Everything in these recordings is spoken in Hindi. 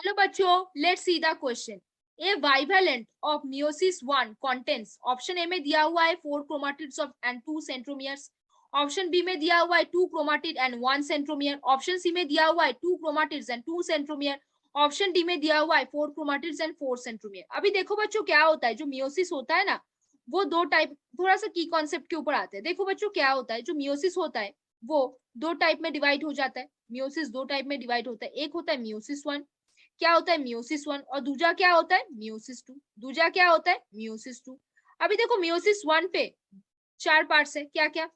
हेलो बच्चों, let's see the question. A bivalent of meiosis 1 contents, option A में दिया हुआ है 4 chromatids of and 2 centromeres, option B में दिया हुआ है 2 chromatid and 1 centromere, option C में दिया हुआ है 2 chromatids and 2 centromere, option D में दिया हुआ है 4 क्रोमाटिड्स एंड 4 सेंट्रोमियर। अभी देखो बच्चों, क्या होता है जो मियोसिस होता है ना, वो दो टाइप, थोड़ा सा की कॉन्सेप्ट के ऊपर आते हैं। देखो बच्चों, क्या होता है जो मियोसिस होता है वो दो टाइप में डिवाइड हो जाता है। मियोसिस दो टाइप में डिवाइड होता है, एक होता है मियोसिस 1, क्या होता है मियोसिस 1, और दूसरा क्या होता है मियोसिस 2। दूसरा क्या होता है मियोसिस 2। अभी देखो मियोसिस 1 पे 4 पार्ट्स है, क्या क्या,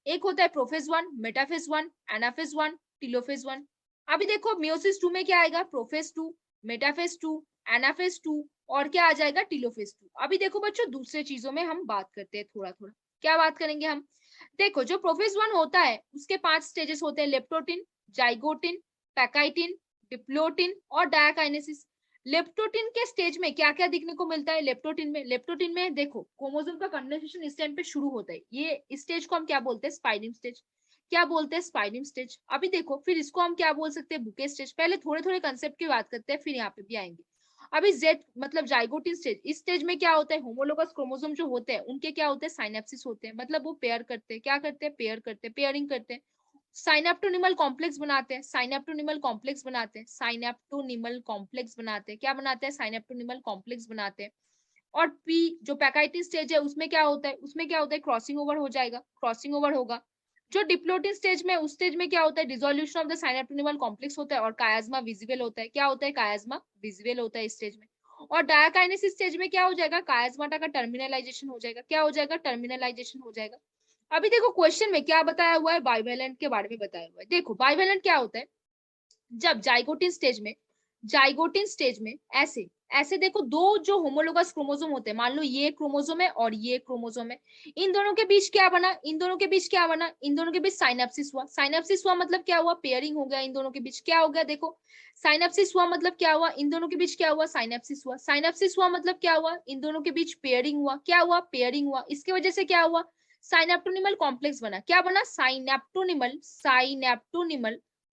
एक होता है प्रोफेज 1, मेटाफेज 1, एनाफेज 1, टीलोफेज 1। अभी देखो मियोसिस 2 में क्या आएगा, प्रोफेज 2, मेटाफेज 2, एनाफेज 2, और क्या आ जाएगा, टीलोफेज 2। अभी देखो बच्चों, दूसरे चीजों में हम बात करते हैं थोड़ा थोड़ा। क्या बात करेंगे हम? देखो जो प्रोफेज 1 होता है उसके 5 स्टेजेस होते हैं, लेप्टोटिन, जाइगोटिन, पैकाइटिन, डिप्लोटिन और डायकाइनेसिस। लेप्टोटिन के स्टेज में क्या क्या दिखने को मिलता है? लेप्टोटिन में देखो क्रोमोसोम का कंडेंसेशन इस टाइम पे शुरू होता है। ये स्टेज को हम क्या बोलते हैं? स्पाइडिंग स्टेज। क्या बोलते हैं? स्पाइडिंग स्टेज। अभी देखो फिर इसको हम क्या बोल सकते हैं? Bouquet stage. पहले थोड़े थोड़े कंसेप्ट की बात करते हैं, फिर यहाँ पे भी आएंगे। अभी जेड मतलब जाइगोटिन स्टेज, इस स्टेज में क्या होता है? होमोलोगस क्रोमोसोम जो होते हैं उनके क्या होते हैं? साइनेप्सिस होते हैं, मतलब वो पेयर करते हैं। क्या करते हैं? पेयर करते हैं, पेयरिंग करते हैं, साइनेप्टोनिमल कॉम्प्लेक्स बनाते हैं, साइनेप्टोनिमल कॉम्प्लेक्स बनाते हैं, साइनेप्टोनिमल कॉम्प्लेक्स बनाते हैं। क्या बनाते हैं? साइनेप्टोनिमल कॉम्प्लेक्स बनाते हैं। और पी जो पैकाइटिन स्टेज है उसमें क्या होता है? उसमें क्या होता है? क्रॉसिंग ओवर हो जाएगा, क्रॉसिंग ओवर होगा। जो डिप्लोटिन स्टेज में, उस स्टेज में क्या होता है? डिसोल्यूशन ऑफ द साइनेप्टोनिमल कॉम्प्लेक्स होता है और कायाज्मा विजिबल होता है। क्या होता है? कायाज्मा विजिबल होता है इस स्टेज में। और डायकाइनेसिस स्टेज में क्या हो जाएगा? कायाज्माटा का टर्मिनलाइजेशन हो जाएगा। क्या हो जाएगा? टर्मिनलाइजेशन हो जाएगा। अभी देखो क्वेश्चन में क्या बताया हुआ है, बाइवेलेंट के बारे में बताया हुआ है। देखो बाइवेलेंट क्या होता है, जब जाइगोटिन स्टेज में ऐसे ऐसे देखो दो जो होमोलोगस क्रोमोसोम होते हैं, मान लो ये क्रोमोसोम है और ये क्रोमोसोम है, इन दोनों के बीच क्या बना? इन दोनों के बीच क्या बना? इन दोनों के बीच साइनेप्सिस हुआ। साइनेप्सिस हुआ मतलब क्या हुआ? पेयरिंग हो गया। इन दोनों के बीच क्या हो गया? देखो साइनेप्सिस हुआ मतलब क्या हुआ? इन दोनों के बीच क्या हुआ? साइनेप्सिस हुआ। साइनेप्सिस हुआ मतलब क्या हुआ? इन दोनों के बीच पेयरिंग हुआ। क्या हुआ? पेयरिंग हुआ। इसकी वजह से क्या हुआ? साइनेप्टोनिमल कॉम्प्लेक्स बना। क्या बना? Synaptonemal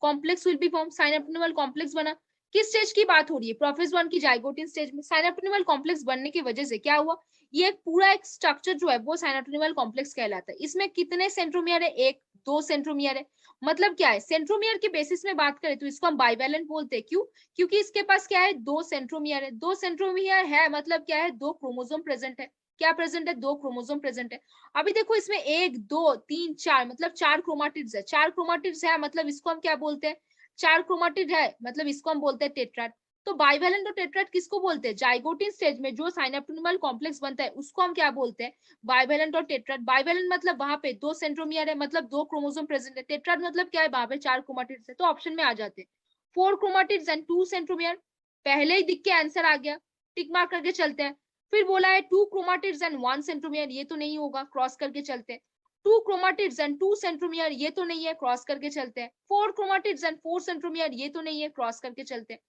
complex will be form. Synaptonemal complex बना। किस स्टेज की बात हो रही है? प्रोफेज 1 की जाइगोटिन स्टेज में। साइनेप्टोनिमल कॉम्प्लेक्स बनने की वजह से क्या हुआ? ये पूरा एक स्ट्रक्चर जो है वो साइनेप्टोनिमल कॉम्प्लेक्स कहलाता है। इसमें कितने सेंट्रोमियर है? एक, दो सेंट्रोमियर है। मतलब क्या है? सेंट्रोमियर के बेसिस में बात करें तो इसको हम बाइवेलेंट बोलते हैं। क्यों? क्योंकि इसके पास क्या है? दो सेंट्रोमियर है। दो सेंट्रोमियर है मतलब क्या है? दो क्रोमोसोम प्रेजेंट है। क्या प्रेजेंट है? दो क्रोमोसोम प्रेजेंट है। अभी देखो इसमें एक, दो, तीन, चार, मतलब चार क्रोमाटिड्स है। चार क्रोमाटिड्स है मतलब इसको हम क्या बोलते हैं? चार क्रोमाटिड है मतलब इसको हम बोलते हैं टेट्राड। तो बाइवेलेंट और टेट्राड किसको बोलते हैं? जाइगोटिन स्टेज में जो साइनेप्टोनिमल कॉम्प्लेक्स बनता है उसको हम क्या बोलते हैं? बाइवेलेंट और टेट्राड। बाइवेलेंट मतलब वहां पे दो सेंट्रोमियर है, मतलब दो क्रोमोसोम प्रेजेंट है। टेट्राड मतलब क्या है? वहां पे चार क्रोमाटिड्स है। तो ऑप्शन में आ जाते हैं 4 क्रोमाटिड्स एंड 2 सेंट्रोमियर। पहले ही दिख के आंसर आ गया, टिक मार्क करके चलते हैं। फिर बोला है 2 क्रोमाटिड्स एंड 1 सेंट्रोमियर, ये तो नहीं होगा, क्रॉस करके चलते हैं। 2 क्रोमाटिड्स एंड 2 सेंट्रोमियर, ये तो नहीं है, क्रॉस करके चलते हैं। 4 क्रोमाटिड्स एंड 4 सेंट्रोमियर, ये तो नहीं है, क्रॉस करके चलते हैं।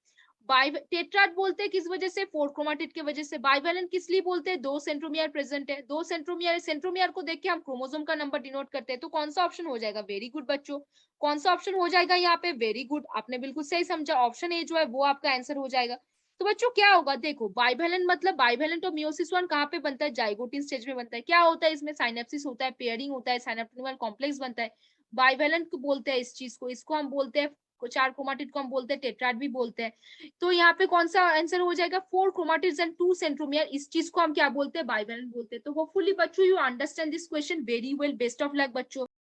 बाइ टेट्राड बोलते हैं किस वजह से? 4 क्रोमाटिड की वजह से। बाइवेलेंट किस लिए बोलते हैं? दो सेंट्रोमियर प्रेजेंट है। दो सेंट्रोमियर, सेंट्रोमियर को देख के हम क्रोमोसोम का नंबर डिनोट करते हैं। तो कौन सा ऑप्शन हो जाएगा? वेरी गुड बच्चों, कौन सा ऑप्शन हो जाएगा यहाँ पे? वेरी गुड, आपने बिल्कुल सही समझा। ऑप्शन ए जो है वो आपका आंसर हो जाएगा। तो बच्चों क्या होगा? देखो बाइवेलेंट मतलब बाइवेलेंट और मियोसिस 1 कहाँ पे बनता है? जाइगोटिन स्टेज में बनता है। क्या होता है इसमें? साइनेप्सिस होता है, पेयरिंग होता है, साइनेप्टोनिमल कॉम्प्लेक्स बनता है। बाइवेलेंट को बोलते हैं इस चीज को, इसको हम बोलते हैं चार क्रोमाटिड को हम बोलते हैं टेट्राड भी बोलते हैं। तो यहाँ पे कौन सा आंसर हो जाएगा? 4 क्रोमाटिड्स एंड 2 सेंट्रोमियर, इस चीज को हम क्या बोलते हैं? बाइवेलेंट बोलते हैं। तो होपफुली बच्चों you understand this question very well. Best of luck बच्चों।